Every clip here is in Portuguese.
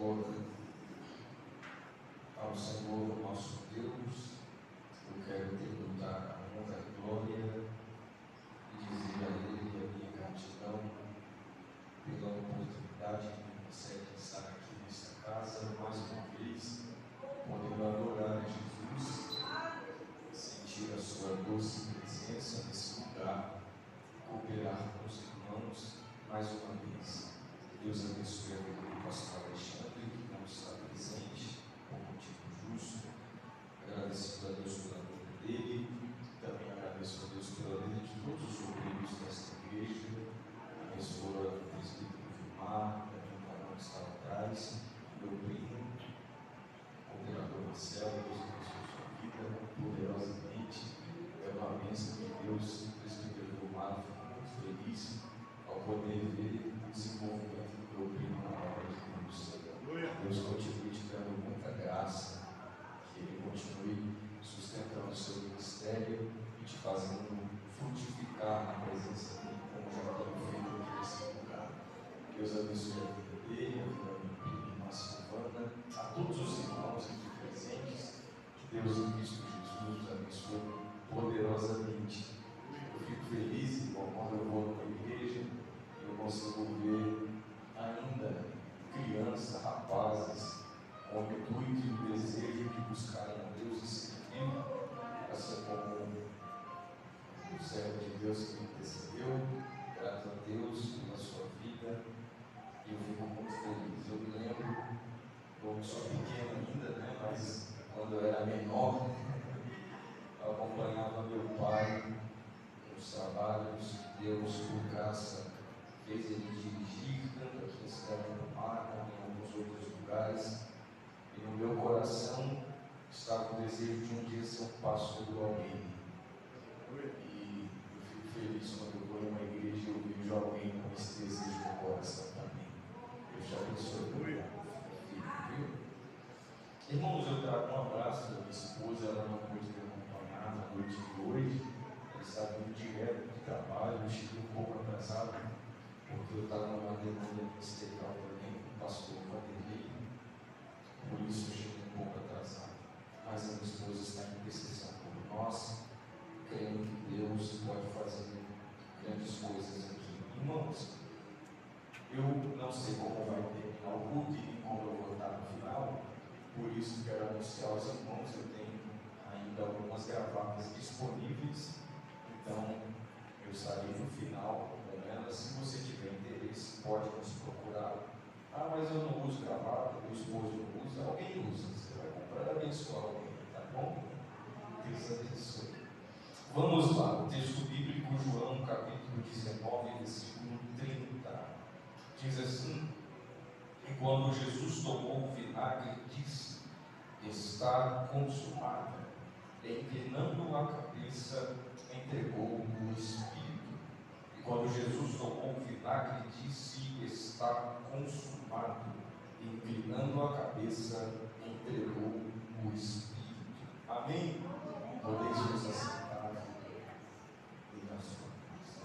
Senhor, ao Senhor nosso Deus, eu quero tributar a honra e glória e dizer a Ele a minha gratidão pela oportunidade que me concede estar aqui nesta casa mais uma vez, podendo adorar a Jesus, sentir a sua doce presença nesse lugar, cooperar com os irmãos mais uma vez. Deus abençoe a vida do pastor Alexandre, que não está presente por motivo justo. Agradecido a Deus pela vida dele, também agradeço a Deus pela vida de todos os obreiros desta igreja, a pastora do presbítero Vilmar, também o varão que está atrás, meu primo, o cooperador Marcelo. Deus abençoe sua vida poderosamente. É uma bênção de Deus. O presbítero Vilmar ficou muito feliz ao poder ver o desenvolvimento do meu primo na obra de Deus. Deus continue te dando muita graça, que Ele continue sustentando o seu ministério e te fazendo frutificar na presença dEle, como já tem feito aqui nesse lugar. Deus abençoe a vida dele, a vida do meu primo, irmã Silvana, a todos os irmãos aqui presentes. Que Deus em Cristo Jesus nos abençoe poderosamente. Eu fico feliz, irmão, quando eu vou numa igreja e eu consigo ver ainda crianças, rapazes, com o intuito e o desejo de buscarem a Deus e servir, assim como o servo de Deus que me antecedeu. Grato a Deus pela sua vida, e eu fico muito feliz. Eu me lembro, eu sou pequeno ainda, né, mas quando eu era menor, eu acompanhava meu pai nos trabalhos que Deus, por graça, fez ele dirigir, tanto aqui em Cidade do Mar, como em alguns outros lugares. E no meu coração estava o desejo de um dia ser um pastor do alguém. E eu fico feliz quando eu vou em uma igreja e eu vejo alguém com esse desejo no coração também. Deus te abençoe, meu filho. Irmãos, eu trago um abraço da minha esposa, ela não pôde me acompanhar na noite de hoje. Ela está vindo direto do trabalho, eu cheguei um pouco atrasado, porque eu estava numa demanda ministerial também com o pastor Vanderlei, por isso eu cheguei um pouco atrasado. Mas a minha esposa está em intercessão por nós, crendo que Deus pode fazer grandes coisas aqui. Irmãos, eu não sei como vai terminar o culto e como eu vou estar no final, por isso quero anunciar aos irmãos, eu tenho ainda algumas gravatas disponíveis, então eu estarei no final com elas. Se você tiver interesse, pode nos procurar. Ah, mas eu não uso gravata, meu esposo não usa, alguém usa, você vai comprar e abençoar alguém, tá bom? Deus abençoe. Vamos lá, o texto bíblico, João, capítulo 19, versículo 30, diz assim: e quando Jesus tomou o vinagre, disse: está consumado. E inclinando a cabeça, entregou o Espírito. E quando Jesus tomou o vinagre, disse: está consumado. E inclinando a cabeça, entregou o Espírito. Amém? Podeis vos assentar e na sua casa.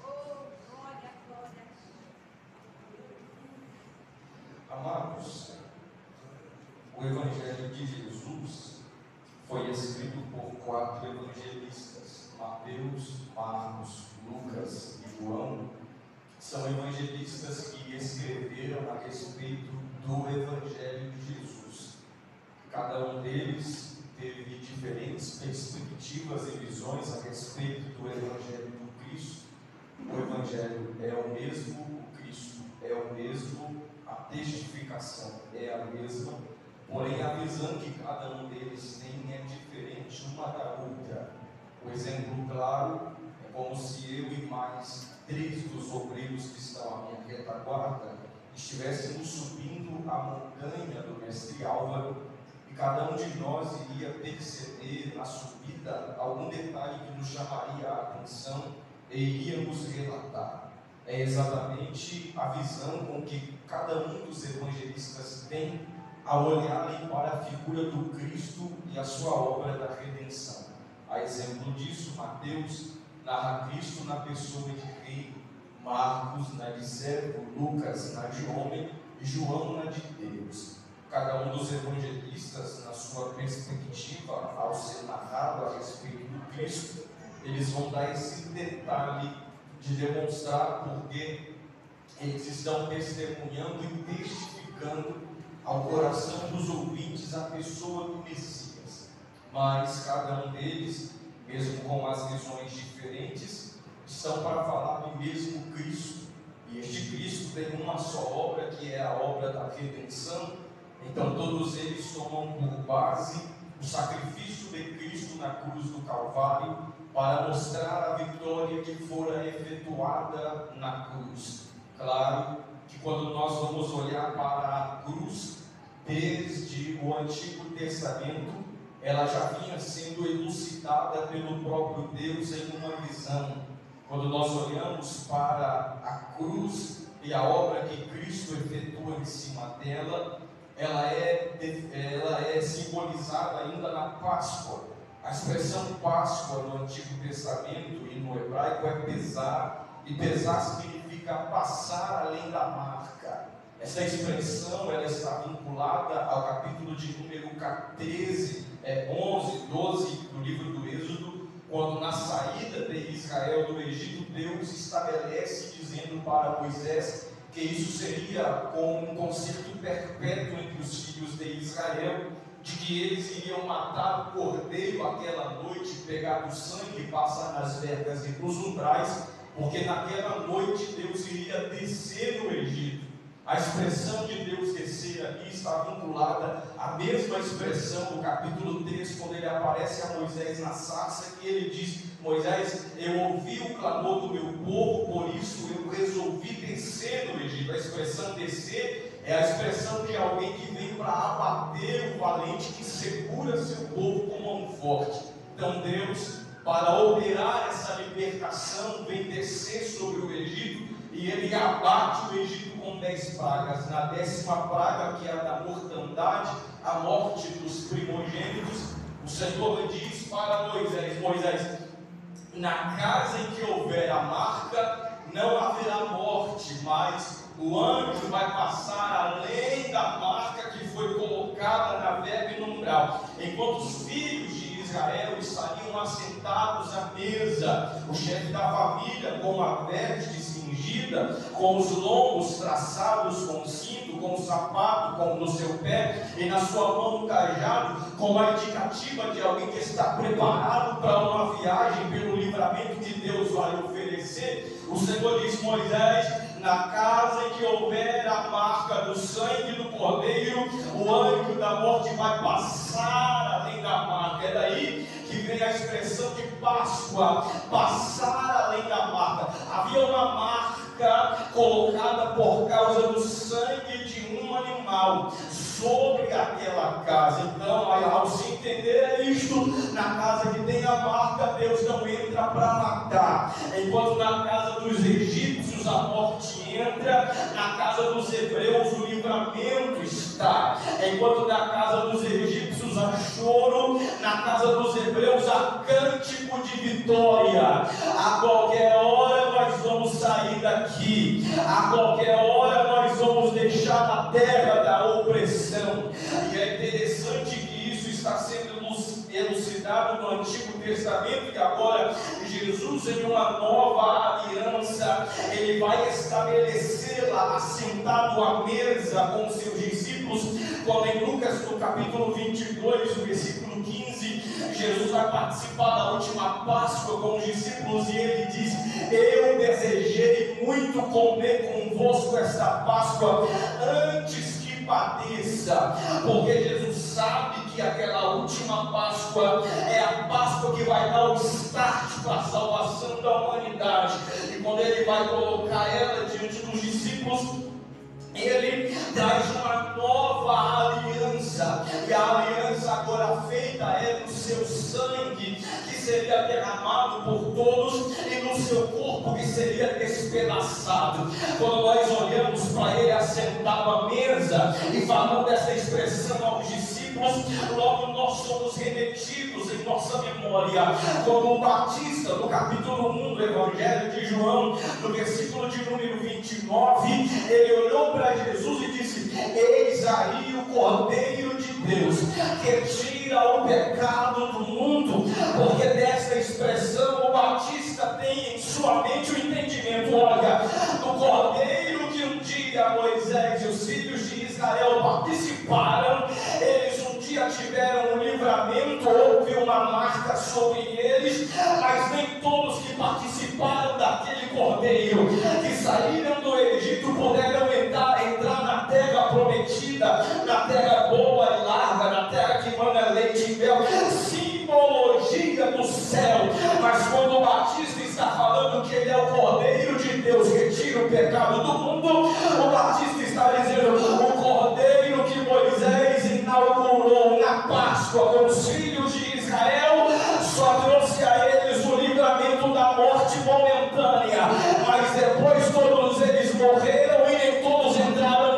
Amados, o Evangelho de Jesus foi escrito por 4 evangelistas: Mateus, Marcos, Lucas e João. São evangelistas que escreveram a respeito do Evangelho de Jesus. Cada um deles teve diferentes perspectivas e visões a respeito do Evangelho do Cristo. O Evangelho é o mesmo, o Cristo é o mesmo, a testificação é a mesma, porém a visão que cada um deles tem é diferente uma da outra. O exemplo claro é como se eu e mais 3 dos obreiros que estão à minha retaguarda estivéssemos subindo a montanha do mestre Álvaro, e cada um de nós iria perceber na subida algum detalhe que nos chamaria a atenção e iríamos relatar. É exatamente a visão com que cada um dos evangelistas tem ao olharem para a figura do Cristo e a sua obra da redenção. A exemplo disso, Mateus narra Cristo na pessoa de rei, Marcos na de servo, Lucas na de homem e João na de Deus. cada um dos evangelistas, na sua perspectiva, ao ser narrado a respeito do Cristo, eles vão dar esse detalhe de demonstrar porque eles estão testemunhando e testificando ao coração dos ouvintes a pessoa do Messias. Mas cada um deles, mesmo com as visões diferentes, estão para falar do mesmo Cristo. E este Cristo tem uma só obra, que é a obra da redenção. Então todos eles tomam por base o sacrifício de Cristo na cruz do Calvário, para mostrar a vitória que fora efetuada na cruz. Claro que quando nós vamos olhar para a cruz, desde o Antigo Testamento, ela já vinha sendo elucidada pelo próprio Deus em uma visão. Quando nós olhamos para a cruz e a obra que Cristo efetua em cima dela, ela é simbolizada ainda na Páscoa. A expressão Páscoa no Antigo Testamento e no hebraico é pesar, e pesar significa passar além da marca. Essa expressão ela está vinculada ao capítulo de número 13, 11, 12 do livro do Êxodo, quando na saída de Israel do Egito, Deus estabelece dizendo para Moisés que isso seria como um concerto perpétuo entre os filhos de Israel, de que eles iriam matar o cordeiro aquela noite, pegar o sangue e passar nas vergas e nos umbrais, porque naquela noite Deus iria descer no Egito. A expressão de Deus descer aqui está vinculada à mesma expressão do capítulo 3, quando ele aparece a Moisés na sarça, que ele diz: Moisés, eu ouvi o clamor do meu povo, por isso eu resolvi descer no Egito. A expressão descer é a expressão de alguém que vem para abater o valente que segura seu povo com mão forte. Então Deus, para operar essa libertação, vem descer sobre o Egito, e ele abate o Egito com 10 pragas. Na 10ª praga, que é a da mortandade, a morte dos primogênitos, o Senhor diz para Moisés: Moisés, na casa em que houver a marca, não haverá morte, mas o anjo vai passar além da marca que foi colocada na verga e no umbral. Enquanto os filhos de Israel estariam assentados à mesa, o chefe da família com a veste cingida, com os lombos traçados com cinto, com o sapato no seu pé, e na sua mão um cajado, com a indicativa de alguém que está preparado para uma viagem pelo livramento que Deus vai oferecer. O Senhor diz: Moisés, na casa em que houver a marca do sangue do cordeiro, o anjo da morte vai passar além da marca. É daí que vem a expressão de Páscoa, passar além da marca. Havia uma marca colocada por causa do sangue de um animal sobre aquela casa. Então, ao se entender isto, na casa que tem a marca, Deus não entra para matar. Enquanto na casa dos egípcios a morte entra, na casa dos hebreus o livramento está. Enquanto na casa dos egípcios há choro, na casa dos hebreus há cântico de vitória. A qualquer hora nós vamos sair daqui, a qualquer hora nós vamos deixar a terra da opressão. E é interessante que isso está sendo elucidado no Antigo Testamento, e agora Jesus, em uma nova aliança, ele vai estabelecê-la assentado à mesa com seus discípulos, quando em Lucas, no capítulo 22, no versículo 15, Jesus vai participar da última Páscoa com os discípulos, e ele diz: eu desejei muito comer convosco esta Páscoa antes que padeça, porque Jesus sabe que aquela última Páscoa é a Páscoa que vai dar o start para a salvação da humanidade. E quando ele vai colocar ela diante dos discípulos, ele traz uma nova aliança, e a aliança agora feita é no seu sangue, que seria derramado por todos, e no seu corpo, que seria despedaçado. Quando nós olhamos para ele assentado à mesa e falando dessa expressão aos discípulos, logo nós somos remetidos em nossa memória quando o Batista, no capítulo 1 do Evangelho de João, no versículo de número 29, ele olhou para Jesus e disse: eis aí o Cordeiro de Deus, que tira o pecado do mundo. Porque dessa expressão o Batista tem em sua mente o entendimento, olha, do Cordeiro que um dia Moisés e os filhos de Israel participaram. Eles um dia tiveram um livramento, houve uma marca sobre eles, mas nem todos que participaram daquele Cordeiro, que saíram do Egito, puderam entrar na terra prometida, na terra boa e larga, na terra que manda leite e mel, simbologia do céu. Mas quando o Batista está falando que ele é o Cordeiro de Deus que tira o pecado do mundo, o Batista está dizendo: o Cordeiro que Moisés inaugurou na Páscoa com os filhos de Israel só trouxe a eles o livramento da morte momentânea, mas depois todos eles morreram e nem todos entraram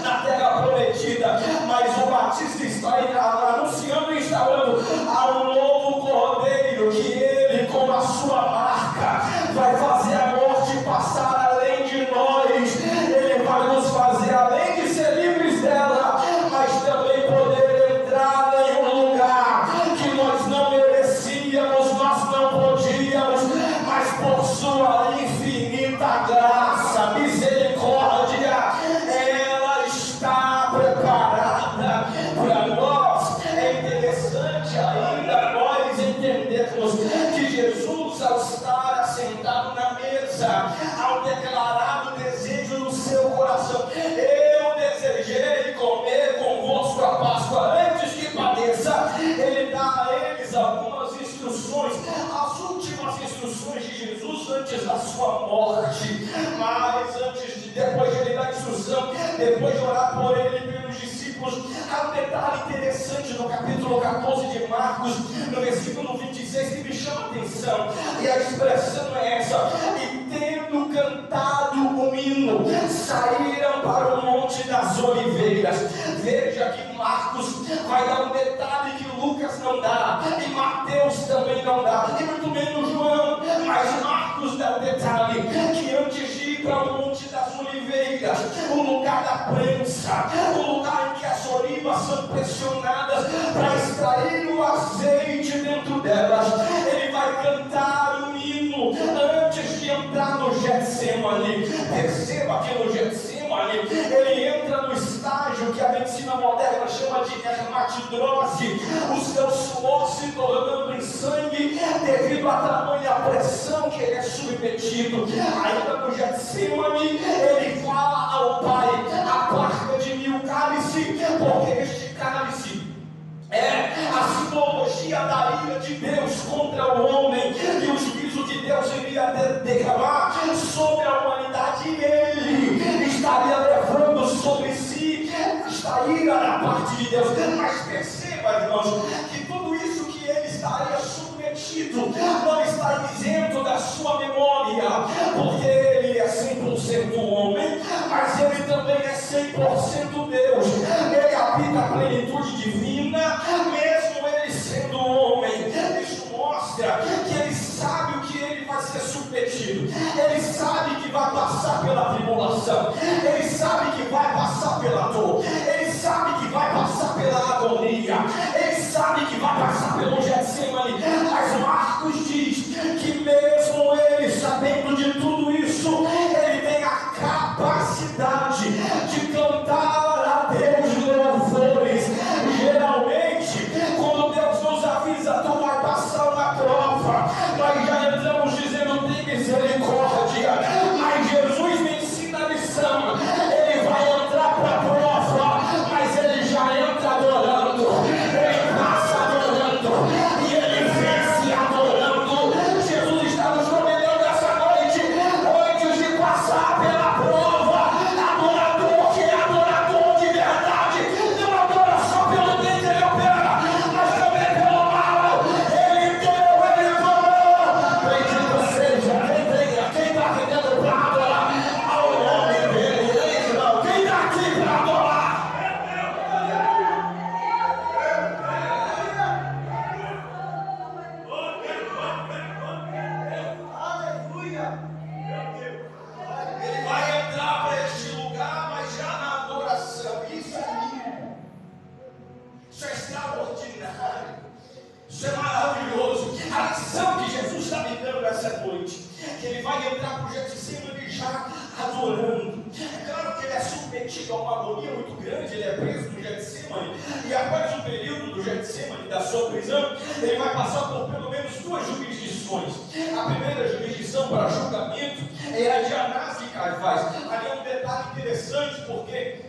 na terra prometida. Mas o Batista está anunciando e instaurando a um novo Cordeiro, que ele, com a sua marca, vai fazer a morte passar além de nós. Ele vai nos fazer, além de ser livres dela, mas também poder entrar em um lugar que nós não merecíamos, nós não podíamos, mas por sua infinita graça, misericórdia, ela está preparada para nós. É interessante ainda nós entendermos que Jesus, ao estar assentado na mesa, ao declarar o desejo no seu coração: eu desejei comer convosco a Páscoa antes que padeça, ele dá a eles algumas instruções, as últimas instruções de Jesus antes da sua morte. Mas depois de ele dar a instrução, depois de orar por ele e pelos discípulos, há um detalhe interessante no capítulo 14 de Marcos, no versículo 26, que me chama a atenção, e a expressão é essa: e tendo cantado um hino, saíram para o Monte das Oliveiras. Veja que Marcos vai dar um detalhe que Lucas não dá, e Mateus também não dá, e muito menos João, mas Marcos dá o detalhe que antes de ir para o Monte das Oliveiras, o lugar da prensa, o lugar em que as olivas são pressionadas para extrair o azeite dentro delas, ele vai cantar um hino antes de entrar no Getsemane. Perceba que no Getsemane ele entra no estágio que a medicina moderna chama de dermatidrose, o seu suor se tornando em sangue devido à tamanha pressão que ele é submetido. Ainda no Getsemane ele fala ao Pai: aparta de mim o cálice, porque este cálice é a simbologia da ira de Deus contra o homem e o juízo que Deus iria derramar sobre a humanidade, e ele estaria levando sobre si esta ira da parte de Deus. Mas perceba, irmãos, que tudo isso que ele estaria submetido não está isento da sua memória, porque ele é 100% homem, mas ele também é 100% Deus. Ele habita a plenitude divina, mesmo ele sendo homem. Isso mostra que ele sabe o que ele vai ser submetido, ele sabe que vai passar pela tribulação, ele sabe que vai passar pela dor, ele sabe que vai passar pela agonia, ele sabe que vai passar pelo Getsemane. Mas Marcos diz que mesmo ele sabendo de tudo isso, ele tem a capacidade de cantar a Deus louvores. Geralmente, quando Deus nos avisa: tu vai passar uma prova, nós já entramos dizendo: tem misericórdia. Mas Jesus me ensina a lição: ele vai entrar para a prova, mas ele já entra adorando, ele passa adorando e ele vence adorando. Jesus está nos convidando essa noite, antes de passar pela prova, adorador que é adorador chega a uma agonia muito grande, ele é preso no Getsemane, e após o período do Getsemane, da sua prisão, ele vai passar por pelo menos 2 jurisdições. A primeira jurisdição para julgamento é a de Anás e Caifás. Ali é um detalhe interessante, porque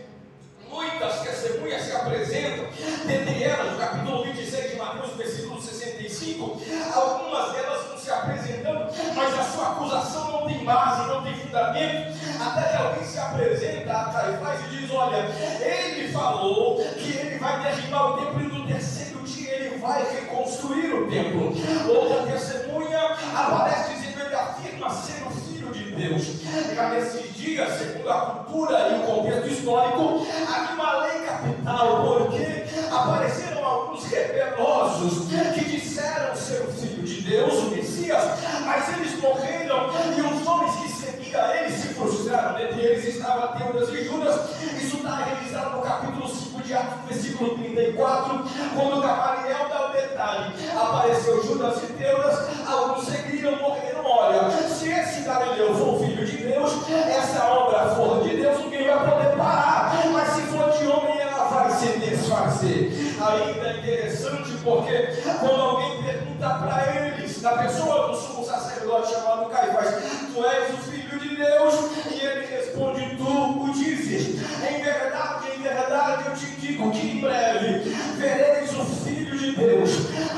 muitas testemunhas se apresentam, dentre elas, no capítulo 26 de Mateus, versículo 65, algumas delas vão se apresentando, mas a sua acusação não tem base, não tem fundamento, até que alguém se apresenta a Caifás e diz: olha, ele falou que ele vai derribar o templo e no terceiro dia ele vai reconstruir o templo. Outra testemunha aparece dizendo que ele afirma ser o Filho de Deus. Já nesses dias, segundo a cultura e o contexto histórico, havia uma lei capital, porque apareceram alguns rebeldosos que disseram ser o Filho de Deus, o Messias, mas eles morreram e os homens que seguiam eles se frustraram. Dentre eles estavam Teudas e Judas. Isso está registrado no capítulo 5 de Atos, versículo 34, quando Gamaliel dá o detalhe: apareceu Judas e Teudas, alguns seguiram, morreram. Olha, se esse Galileu for o Filho de Deus, essa obra for de Deus, ninguém vai poder parar, mas se for de homem, ela vai se desfazer. Ainda é interessante, porque quando alguém pergunta para eles, na pessoa do sumo sacerdote chamado Caifás: tu és o Filho de Deus? E ele responde: tu o dizes. Em verdade eu te digo que em breve vereis o Filho de Deus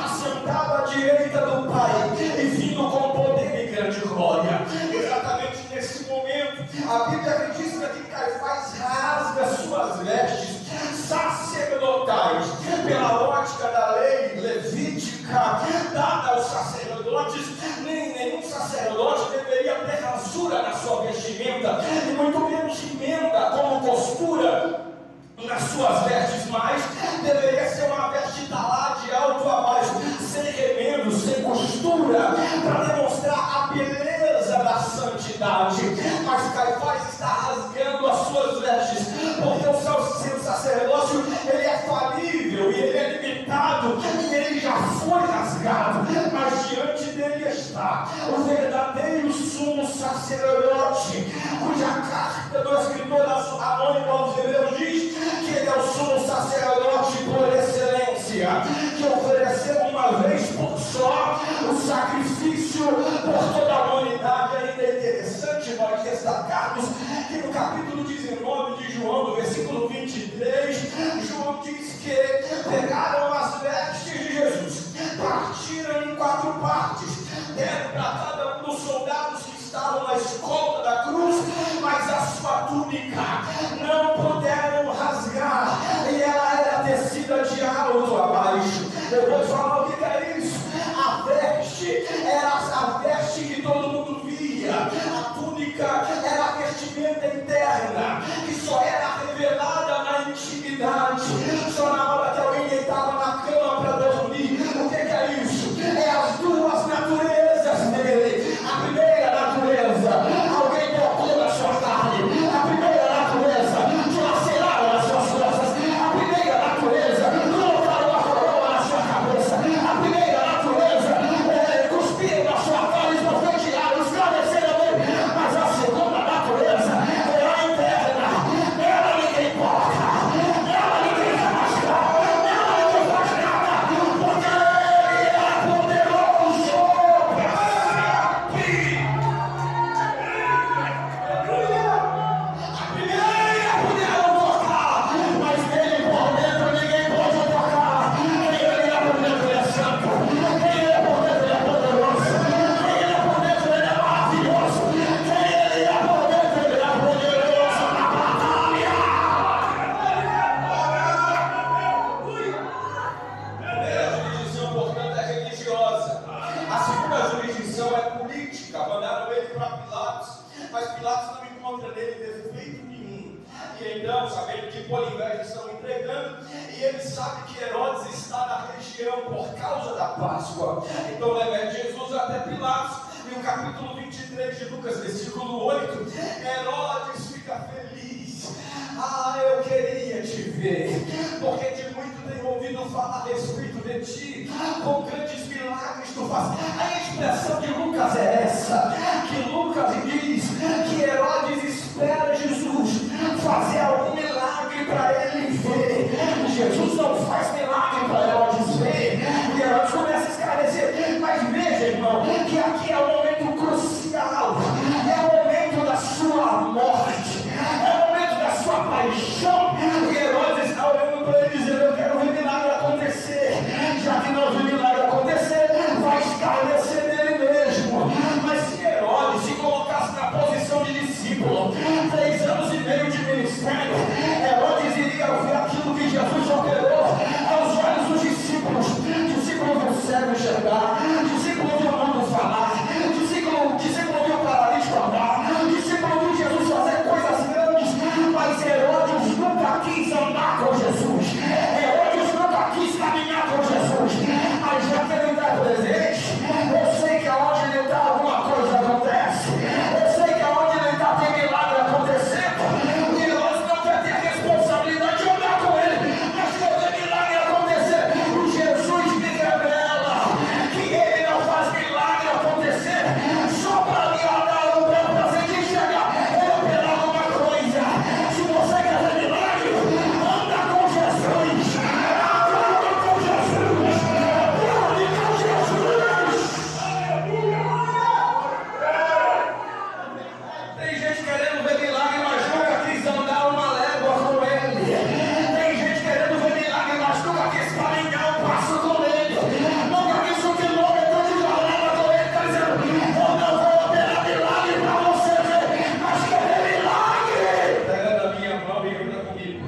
assentado à direita do Pai e vindo com poder e grande glória. Exatamente nesse momento, a Bíblia registra que Caifás rasga suas vestes sacerdotais, pela ótica da lei levítica dada aos sacerdotes. Nenhum sacerdote deveria ter rasura na sua vestimenta, e muito menos emenda como costura nas suas vestes, mas deveria ser uma veste lá de alto a baixo, sem remendo, sem costura, para demonstrar a beleza da santidade. Mas Caifás está rasgando as suas vestes, porque o seu sacerdócio, ele é falível e ele é limitado, e ele já foi rasgado, mas diante dele está o verdadeiro sumo sacerdote, cuja carta do escritor anônimo aos Hebreus diz que ele é o sumo sacerdote por excelência, que ofereceu uma vez por só o sacrifício por toda a humanidade. Ainda é interessante nós destacarmos que no capítulo 19 de João, no versículo 23, João diz que pegaram as vestes de Jesus, partiram em 4 partes, deram para cada um dos soldados que estavam na escolta da cruz, mas a sua túnica não puderam rasgar, e ela era tecida de alto a baixo. Eu vou falar o que é isso. A veste era a veste que todo mundo via, a túnica era a vestimenta interna, que só era revelada na intimidade, só na hora que alguém deitava na cama para dormir. O que é isso? É as 2 naturezas dele. A primeira natureza, alguém tocou na sua carne. A primeira natureza, dilaceraram as suas costas. A primeira natureza, colocaram uma coroa na sua cabeça. A primeira natureza, cuspiram na sua cara, esbofetearam, esclareceram ele. Mas a segunda natureza é a interna. Ela ninguém toca, ela ninguém rasga, ela ninguém faz nada, porque ele é poderoso para sempre. A primeira puderam tocar, mas nele por dentro ninguém pode tocar. Quem ele é por dentro, ele é santo. Quem ele é por dentro, ele é poderoso. Quem ele é por dentro, ele é maravilhoso. Quem ele é por dentro, ele é poderoso na batalha. A primeira jurisdição, portanto, é religiosa. A segunda jurisdição é política. Mandaram ele para Pilatos, mas Pilatos não encontra nele defeito nenhum. E então, sabendo que por inveja estão entregando, e ele sabe que Herodes está na região por causa da Páscoa, então leva Jesus até Pilatos. E o capítulo 23 de Lucas, versículo 8, Herodes fica feliz. Ah, eu queria te ver, porque de muito tenho ouvido falar a respeito de ti, com grandes milagres tu fazes. A expressão de Lucas é essa, que Lucas diz que Herodes espera Jesus fazer algum milagre paixão. E Herodes está olhando para ele dizendo: eu quero ver milagre acontecer. Já que não viu milagre acontecer, vai escarnecer dele mesmo. Mas se Herodes se colocasse na posição de discípulo, 3 anos e meio de ministério, Herodes iria ver aquilo que Jesus operou aos olhos dos discípulos. Discípulo viu o cego enxergar, discípulo viu o mundo falar, discípulo viu o paralítico andar, discípulo viu Jesus fazer coisas grandes. Mas Herodes nunca quis andar com Jesus, Herodes nunca quis caminhar com Jesus. Mas já que ele está presente, eu sei que aonde ele está alguma coisa acontece, eu sei que aonde ele está tem milagre acontecendo. E Herodes não quer ter a responsabilidade de andar com ele, mas quer ver milagre acontecer. E Jesus me revela que ele não faz milagre acontecer só para me dar o meu prazer de enxergar ou operar alguma coisa. Se você quer ver milagre, anda com Jesus, anda com Jesus, ande com Jesus. Tem gente querendo ver milagre, mas nunca quis andar uma légua com ele. Tem gente querendo ver milagre, mas nunca quis caminhar um passo com ele. Nunca quis 1 quilômetro de jornada com ele. Está dizendo: eu não vou operar milagre para você ver, mas quer ver milagre. Pega na minha mão e anda comigo.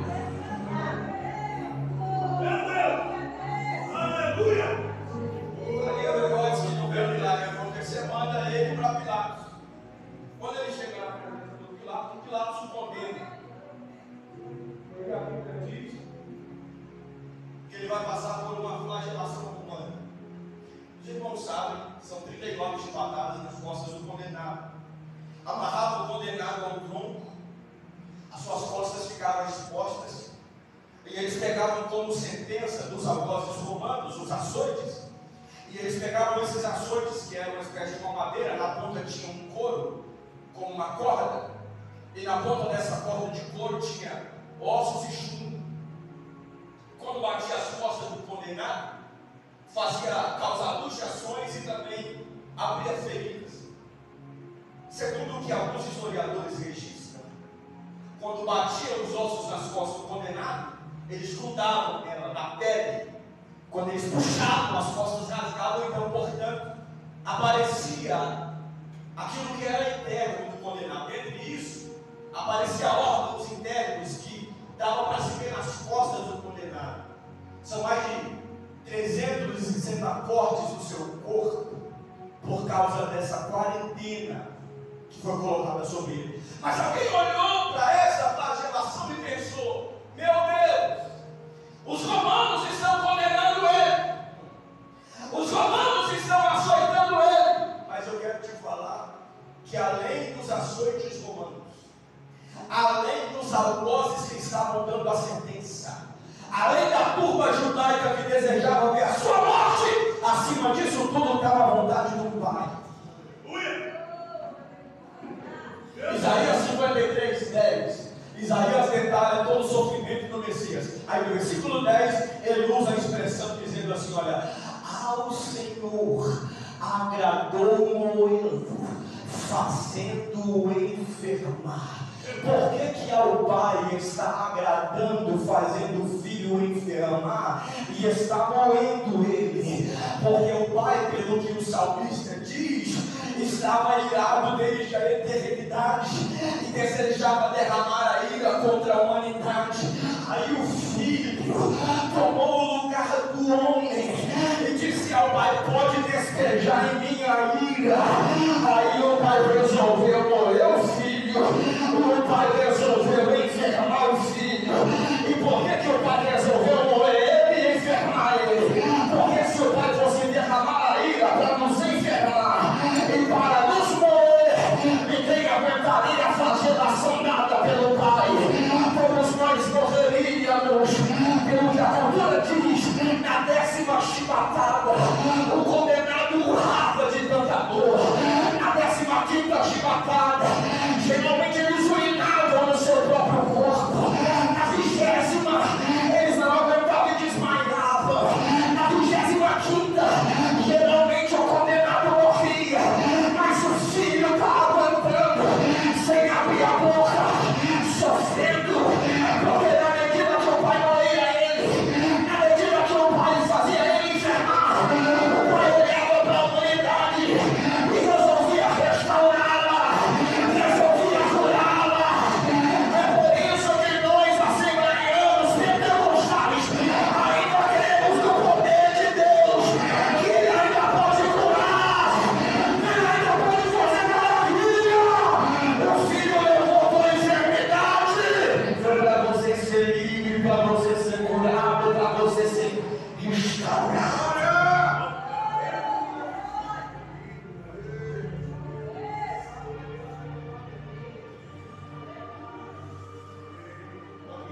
Aleluia! Aí o negócio que não vê milagre acontecer, manda ele para Pilatos. Quando ele chega na presença do Pilatos o condena. Porque a Bíblia diz que ele vai passar por uma flagelação humana. Os irmãos sabem, são 39 chibatadas nas costas do condenado. Amarrava o condenado ao tronco, as suas costas ficavam expostas, e eles pegavam como sentença dos algozes romanos os açoites, e eles pegavam esses açoites, que eram uma espécie de uma madeira, na ponta tinha um couro, como uma corda, e na ponta dessa corda de couro tinha ossos e chumbo. Quando batia as costas do condenado, causava luxações e também abria feridas. Segundo o que alguns historiadores registram, quando batiam os ossos nas costas do condenado, eles grudavam nela, na pele. Quando eles puxavam, as costas rasgavam, então, portanto, aparecia aquilo que era interno do condenado. Entre isso, aparecia órgãos internos que davam para se ver nas costas do condenado. São mais de 360 cortes no seu corpo por causa dessa quarentena que foi colocada sobre ele. Mas alguém olhou para essa flagelação e pensou: meu Deus, os romanos estão condenando ele, os romanos estão açoitando ele. Mas eu quero te falar que além dos açoites romanos, além dos algozes que estavam dando a sentença, além da turba judaica que desejava ver a sua morte, acima disso tudo estava a vontade do Pai. Isaías 53:10. Isaías detalha todo o sofrimento do Messias. Aí no versículo 10 ele usa a expressão dizendo assim: olha, ao Senhor agradou Moelo, fazendo-o enfermar. Por que ao Pai está agradando, fazendo o Filho enfermar e está moendo ele? Porque o Pai, pelo que o salmista diz, estava irado desde a eternidade e desejava derramar a ira contra a humanidade. Aí o Filho tomou o lugar do homem e disse ao Pai: pode despejar em mim a ira. Aí o Pai resolveu moer o Filho, o Pai resolveu enfermar o Filho. E por que o Pai resolveu moer ele e enfermar ele? Porque se o Pai fosse derramar a ira para nos enfermar e para nos moer, ninguém aguentaria a flagelação dada pelo Pai. Todos nós morreríamos. Pelo que a cultura diz, na 10ª chibatada, o condenado urrava de tanta dor. Na 15ª chibatada, geralmente eles urinavam no seu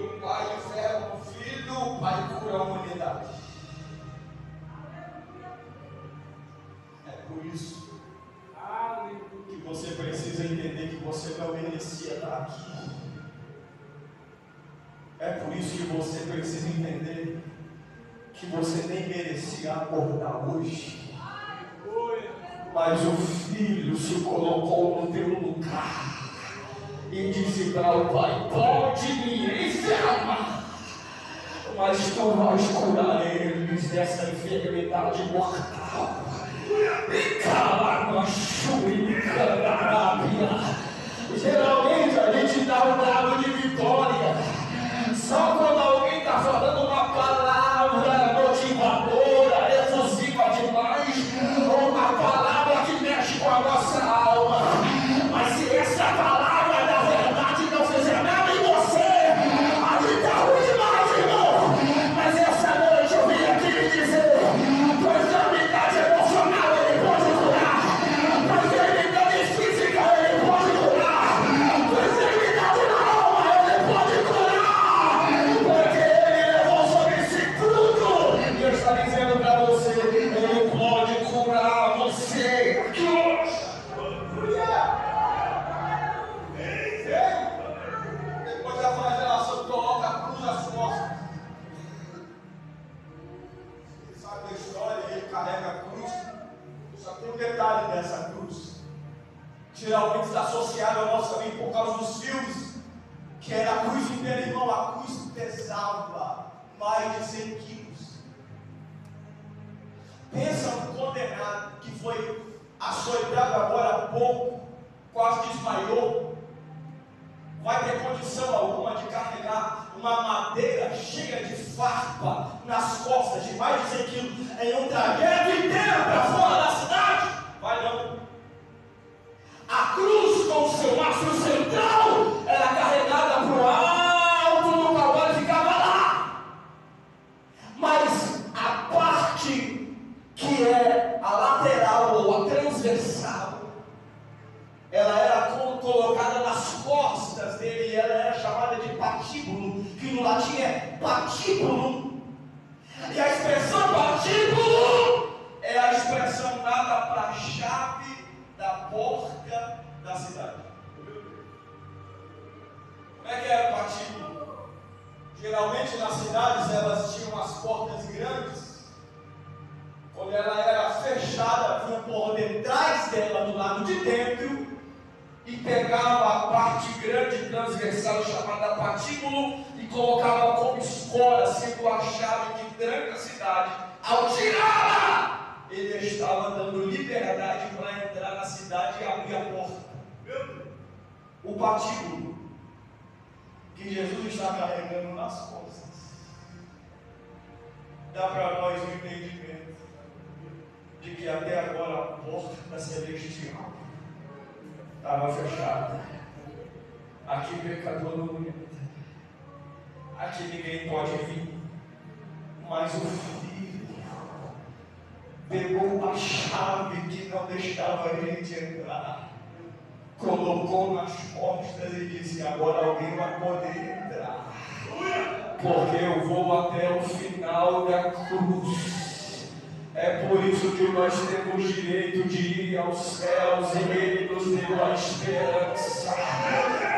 do pai enferma o filho, o pai cura a humanidade. É por isso que você precisa entender que você não merecia estar aqui. É por isso que você precisa entender que você nem merecia acordar hoje. Mas o Filho se colocou no teu lugar e disse para o Pai: pode me enfermar, mas tu vais curar eles dessa enfermidade mortal. Geralmente a gente dá um dado de vitória só quando alguém está falando uma palavra motivadora, efusiva demais, ou uma palavra que mexe com a nossa alma. Mas se essa palavra da verdade não fizer nada em você, a vida está ruim demais, irmão. Mas essa noite eu vim aqui me dizer: pois enfermidade emocional ele pode curar, pois enfermidade física ele pode curar, pois enfermidade na alma ele pode curar, porque ele levou sobre si tudo. E eu estou dizendo para você: ele pode curar você aqui hoje. Depois da flagelação, coloca a cruz às costas. Você sabe da história, ele carrega a cruz. Só tem um detalhe dessa cruz. Geralmente está associado ao nosso amigo por causa dos filmes, que era a cruz inteira, irmão. A cruz pesava mais de 100 quilos. Pensa no condenado que foi açoitado agora há pouco, quase desmaiou. Vai ter condição alguma de carregar uma madeira cheia de farpa nas costas de mais de 100 quilos em um trajeto inteiro para fora da cidade? Vai não. A cruz com o seu mastro central era carregada para o alto do Calvário e ficava lá. Mas a parte que é a lateral ou a transversal, ela era colocada nas costas dele e ela era chamada de patíbulo, que no latim é patíbulo. E a expressão patíbulo é a expressão dada para a chave da porta da cidade. Como é que era o patíbulo? Geralmente nas cidades elas tinham as portas grandes. Quando ela era fechada, vinha por detrás dela, do lado de dentro, e pegava a parte grande transversal chamada patíbulo e colocava como escora, sendo a chave que tranca a cidade. Ao tirá-la, ele estava dando liberdade para entrar na cidade e abrir a porta. O patíbulo que Jesus está carregando nas costas dá para nós o entendimento de que até agora a porta celestial estava fechada. Aqui pecador não entra, aqui ninguém pode vir. Mas o Filho pegou a chave que não deixava a gente entrar, colocou nas costas e disse: agora alguém vai poder entrar, porque eu vou até o final da cruz. É por isso que nós temos direito de ir aos céus, e Ele nos deu a esperança.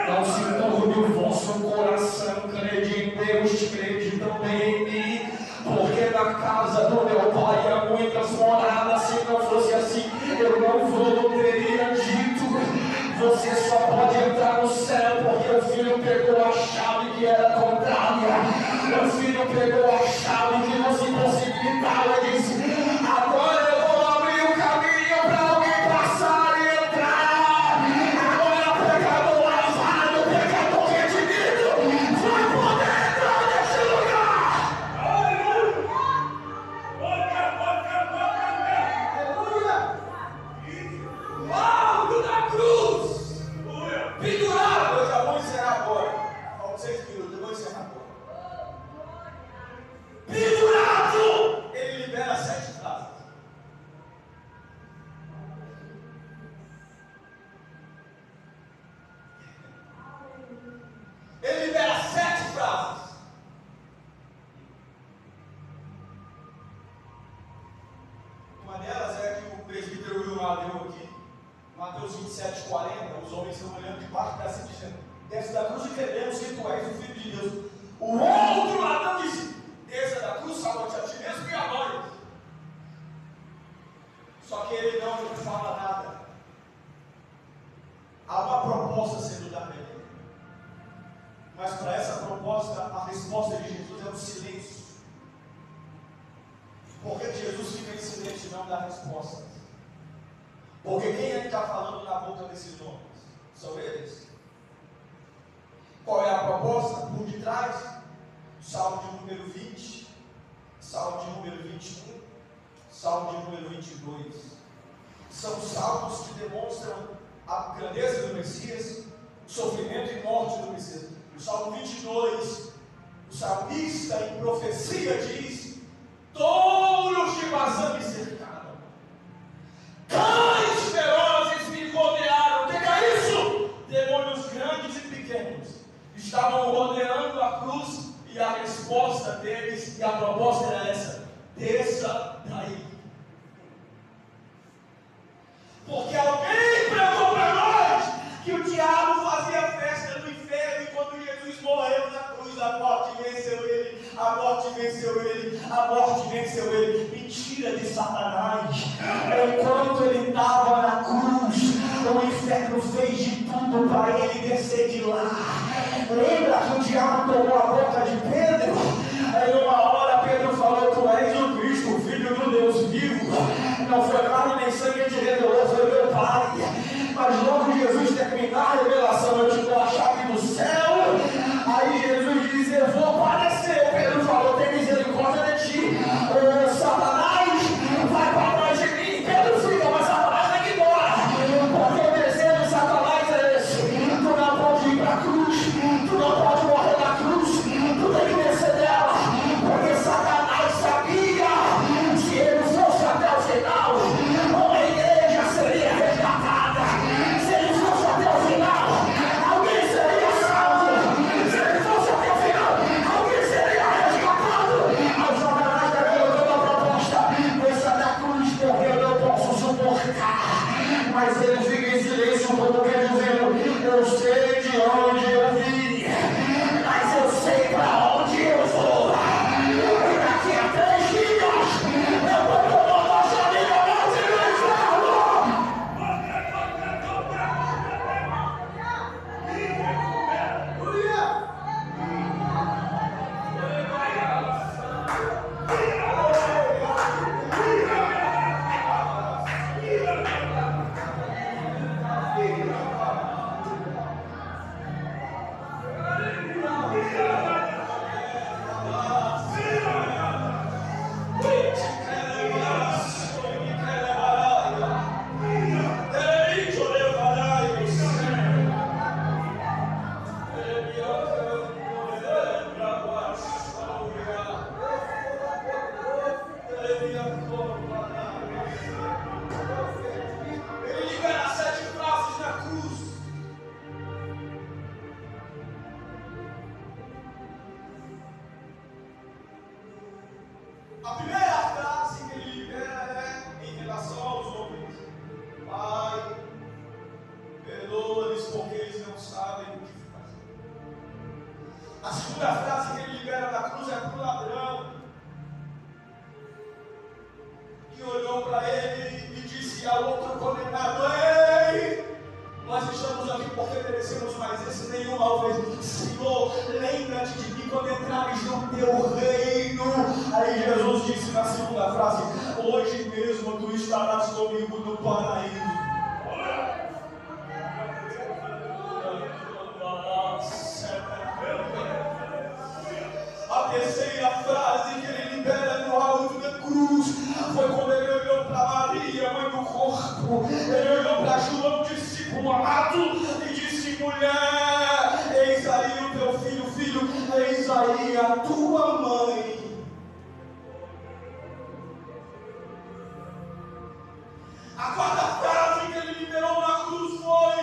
Não se turbe o vosso coração, crede em Deus, crede também em mim, porque na casa do meu Pai há muitas moradas. Se não fosse assim, eu não teria dito. Você só pode entrar no céu porque o Filho pegou a chave que era contrária. O Filho pegou a chave que nos impossibilitava e disse: agora eu vou abrir o caminho para alguém passar e entrar. Agora pecador lavado, pecador redimido, vai poder entrar nesse lugar. Aleluia! O alto da cruz, pendurado. Eu já vou encerrar agora. Faltam 6 minutos, eu vou encerrar agora. Mas para essa proposta, a resposta de Jesus é o silêncio. Porque Jesus fica em silêncio e não dá resposta. Porque quem é que está falando na boca desses homens? São eles. Qual é a proposta? Por detrás, Salmo de número 20, Salmo de número 21, Salmo de número 22. São salmos que demonstram a grandeza do Messias, o sofrimento e morte do Messias. O Salmo 22, o salmista em profecia diz: touros de Bazã me cercaram, cães ferozes me rodearam. O que é isso? Demônios grandes e pequenos estavam rodeando a cruz, e a resposta deles, e a proposta era essa: desça daí. Porque alguém pregou para nós que o diabo fazia festa no inferno, e quando Jesus morreu na cruz, a morte venceu ele, a morte venceu ele, a morte venceu ele. Mentira de Satanás. Enquanto ele estava na cruz, o inferno fez de tudo para ele descer de lá. Lembra que o diabo tomou a boca de Pedro? Aí uma hora Pedro falou: tu és o Cristo, o Filho do Deus vivo. Não foi carne nem sangue te revelou, foi meu Pai. Mas logo Jesus terminar a revelação, eu te dou a chave do céu. Aí Jesus diz: eu vou padecer. Pedro falou: tem misericórdia de ti. Satanás, vai para trás de mim. Pedro fica, mas Satanás vai embora. Porque o desejo de Satanás é esse: tu não pode ir para a cruz, tu não pode morrer na cruz, tu tem que descer dela. Porque Satanás sabia, se ele fosse até o final, uma igreja seria resgatada. Se ele fosse até o final, alguém seria salvo. Se ele fosse até o final, alguém seria resgatado. Mas Satanás está colocando a proposta: desça da cruz, porque eu não posso suportar. Mas ele fica em silêncio, como quer dizendo: eu sei de onde eu vim, mas eu sei para onde eu vou. E daqui a 3 dias eu vou tomar nossa vida mais e no inferno. Ele libera 7 frases na cruz. A primeira frase que ele libera é em relação aos homens: Pai, perdoa-lhes porque eles não sabem o que fazem. A segunda frase que ele libera na cruz é para o ladrão, que olhou para ele e disse ao outro condenado: ei, nós estamos aqui porque merecemos, mas esse nenhum mal fez. Senhor, lembra-te de mim quando entrares no teu reino. Aí Jesus disse na segunda frase: hoje mesmo tu estarás comigo no paraíso. A terceira frase que ele libera no alto da cruz foi quando ele olhou para Maria, mãe do corpo. Ele olhou para João, discípulo amado, e disse: mulher, eis aí o teu filho, filho, eis aí a tua mãe. A quarta frase que ele liberou na cruz foi: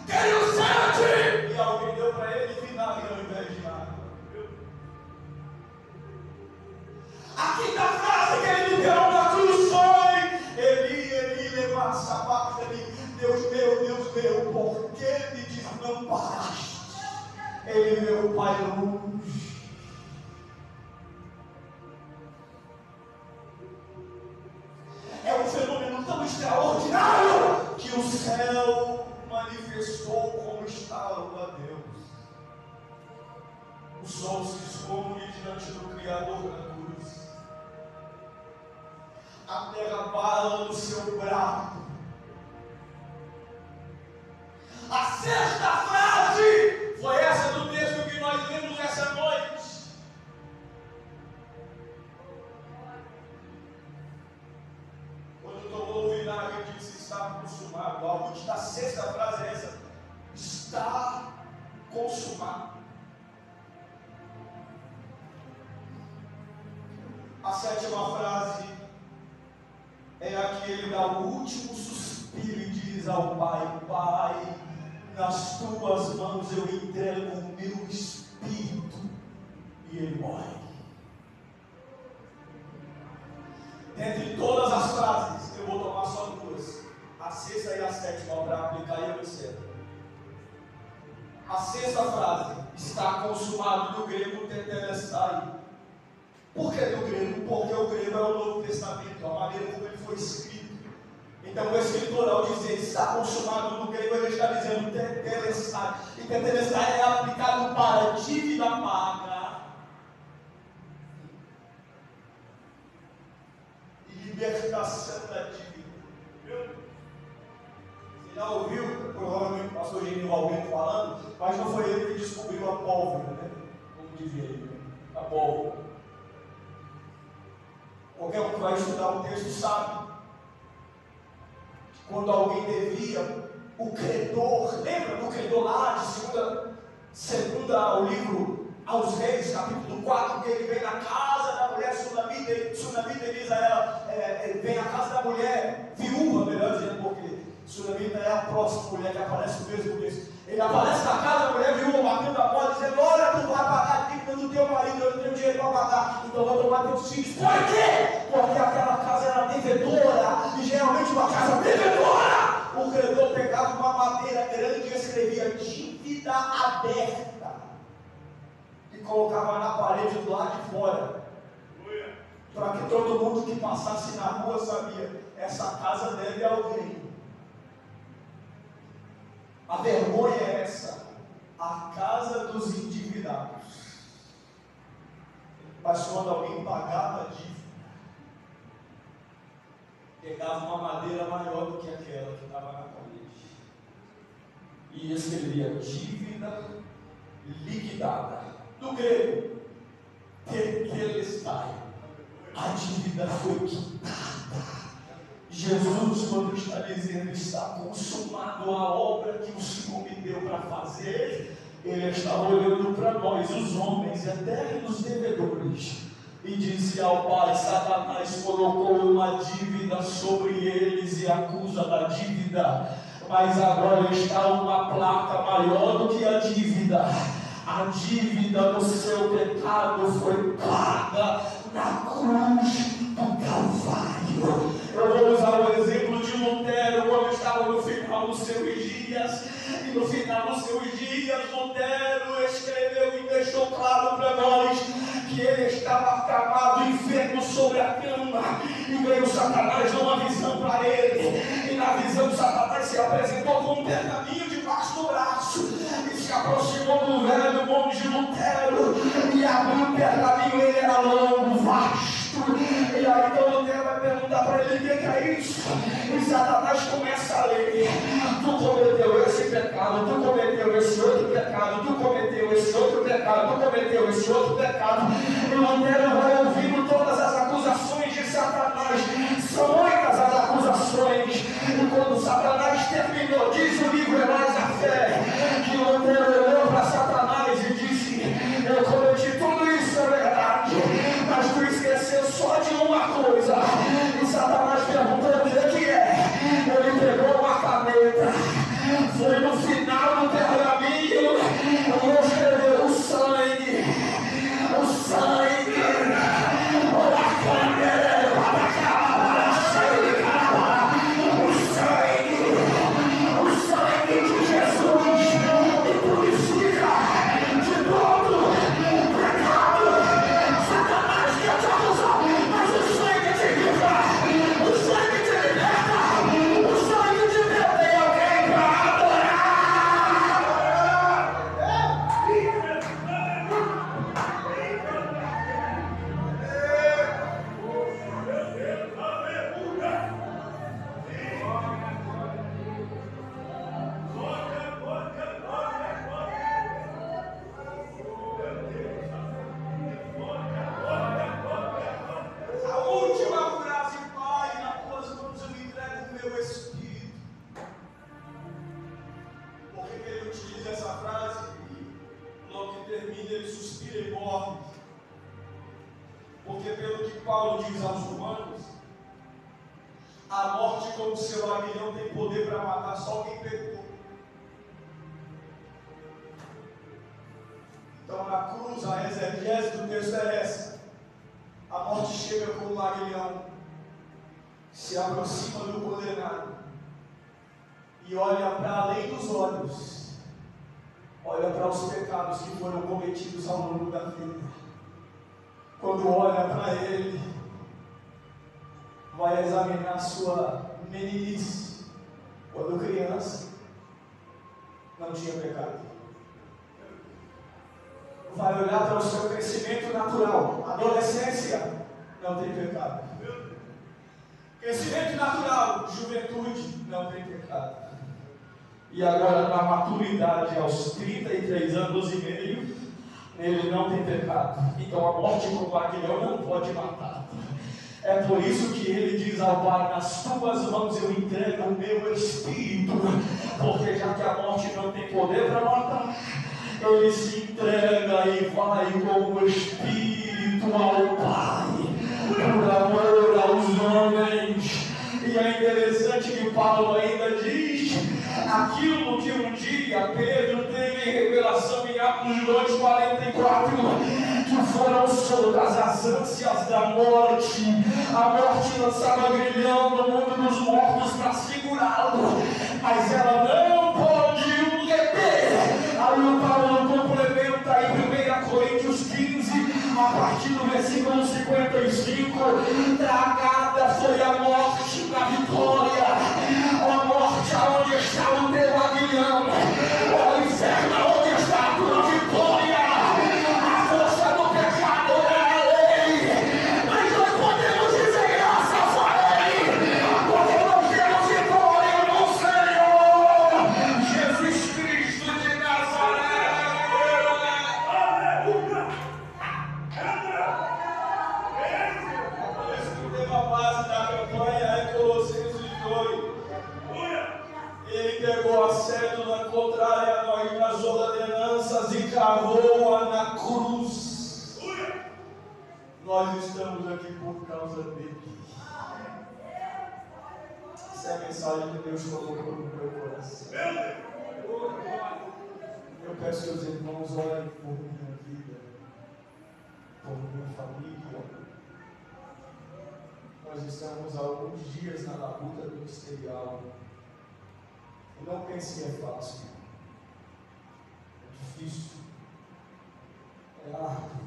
tenho sede! E alguém deu para ele vinagre ao invés de água. A quinta frase que ele liberou na cruz foi: Eli, lema sabachthani, Deus meu, por que me desamparaste? Ele vê o Pai longe. É um fenômeno tão extraordinário que o céu manifestou como estava Deus. O sol se esconde diante do Criador da cruz. A terra bala no seu braço. A sexta frase foi essa do texto que nós lemos essa noite. Quando tomou o vinagre, disse: está consumado. A última, a sexta frase é essa: está consumado. A sétima frase é a que ele dá o último suspiro e diz ao Pai: Pai, nas tuas mãos eu entrego o meu espírito. E ele morre. Dentre todas as frases, eu vou tomar só duas, a sexta e a sétima, para aplicar e eu encerro. A sexta frase: está consumado, do grego tetelestai. Por que do grego? Porque o grego é o Novo Testamento, a maneira como ele foi escrito. Então o escritor, ao dizer está consumado, no grego ele está dizendo tetelestai. E tetelestai é aplicado para dívida paga e libertação da dívida. Você já ouviu, provavelmente o pastor Genil Alberto falando, mas não foi ele que descobriu a pólvora, né? Como dizia ele, a pólvora. Qualquer um que vai estudar o texto sabe que quando alguém devia, o credor, lembra do credor lá de segunda o livro aos Reis, capítulo 4, que ele vem na casa da mulher sunamita e diz a ela, vem à casa da mulher viúva, melhor dizendo, porque sunamita é a próxima mulher que aparece no mesmo texto. Ele aparece na casa da mulher viúva, batendo a porta, dizendo: olha, tu vai pagar a dívida do teu marido, eu não tenho dinheiro para pagar, então vai tomar teus filhos. Por quê? Porque aquela casa era devedora, e geralmente uma casa devedora, o credor pegava uma madeira grande e escrevia dívida aberta, e colocava na parede do lado de fora, para que todo mundo que passasse na rua sabia: essa casa deve a alguém. A vergonha é essa, a casa dos endividados. Mas quando alguém pagava a dívida, pegava uma madeira maior do que aquela que estava na parede e escrevia dívida liquidada. Do grego, tetelestai. A dívida foi quitada. Jesus, quando está dizendo está consumado a obra que o Senhor me deu para fazer, Ele está olhando para nós, os homens, eternos devedores, e disse ao Pai: Satanás colocou uma dívida sobre eles e acusa da dívida, mas agora está uma placa maior do que a dívida. A dívida do seu pecado foi paga na cruz do Calvário. Eu vou usar o exemplo de Lutero, quando estava no final dos seus dias, e no final dos seus dias, Lutero escreveu e deixou claro para nós que ele estava acamado, enfermo sobre a cama, e veio Satanás dar uma visão para ele, e na visão Satanás se apresentou com um pergaminho debaixo do braço, e se aproximou do velho monge Lutero, e abriu o pergaminho. Ele era longo, vasto, e aí então Lutero vai perguntar para ele: o que é isso? E Satanás começa a ler: tu cometeu esse pecado, tu cometeu esse outro pecado, tu cometeu esse outro pecado, tu cometeu esse outro pecado. E Lutero vai ouvindo todas as acusações de Satanás. São muitas as acusações, e quando Satanás terminou, diz o livro Heróis da Fé, que Lutero olhou para Satanás e disse: eu cometi tudo isso, é verdade, mas tu esqueceu só de uma coisa. E Satanás perguntou: o que é? Ele pegou uma caneta, foi no final do pergaminho e escreveu: o sangue, o sangue, o sangue de Jesus me purifica de todo pecado. Satanás quer te acusar, mas o sangue te livra, o sangue te liberta, o sangue te deu. Tem alguém para adorar? Paulo diz aos Romanos: a morte, como seu aguilhão, tem poder para matar só quem pecou. Então, na cruz, a exegese do texto é essa: a morte chega como um aguilhão, se aproxima do condenado e olha para além dos olhos, olha para os pecados que foram cometidos ao longo da vida. Quando olha para ele, vai examinar sua meninice. Quando criança, não tinha pecado. Vai olhar para o seu crescimento natural. Adolescência, não tem pecado. Crescimento natural, juventude, não tem pecado. E agora, na maturidade, aos 33 anos e meio, ele não tem pecado. Então a morte como aguilhão não pode matar. É por isso que ele diz ao Pai: nas tuas mãos eu entrego o meu espírito. Porque já que a morte não tem poder para matar, ele se entrega e vai com o espírito ao Pai, por amor aos homens. E é interessante que Paulo ainda diz aquilo que um dia Pedro teve em revelação em Atos 2:44, que foram soltas as ânsias da morte. A morte lançava grilhão no mundo dos mortos para segurá-lo, mas ela não pode o reter. Aí o Paulo complementa em 1 Coríntios 15, a partir do versículo 55: tragada foi a morte na vitória. A morte, aonde está o teu aguilhão? O inferno, aonde está a tua vitória? A força do pecado é a lei, mas nós podemos dizer graças a Ele, porque nós temos vitória no Senhor Jesus Cristo de Nazaré. O tema base da campanha é Colossenses 2. Ele pegou a cédula contrária a nós nas ordenanças e cravou-a na cruz. Nós estamos aqui por causa dele. Essa é a mensagem que Deus colocou no meu coração. Eu peço que os irmãos orem por minha vida, por minha família. Nós estamos há alguns dias na labuta ministerial. E não pense que é fácil. É difícil. É árduo.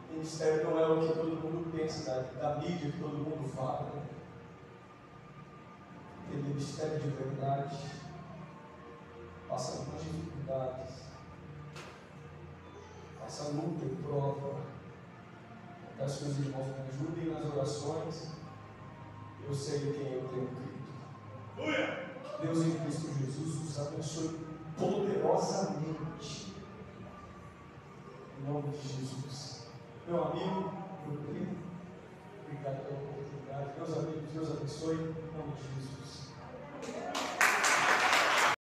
O ministério não é o que todo mundo pensa, da mídia que todo mundo fala. Tem ministério de verdade. Passa algumas dificuldades. Passa luta e prova. Peço que os irmãos me ajudem nas orações. Eu sei quem eu tenho crido. Deus em Cristo Jesus os abençoe poderosamente. Em nome de Jesus. Meu amigo, meu primo, obrigado pela oportunidade. Meus amigos, Deus abençoe. Em nome de Jesus.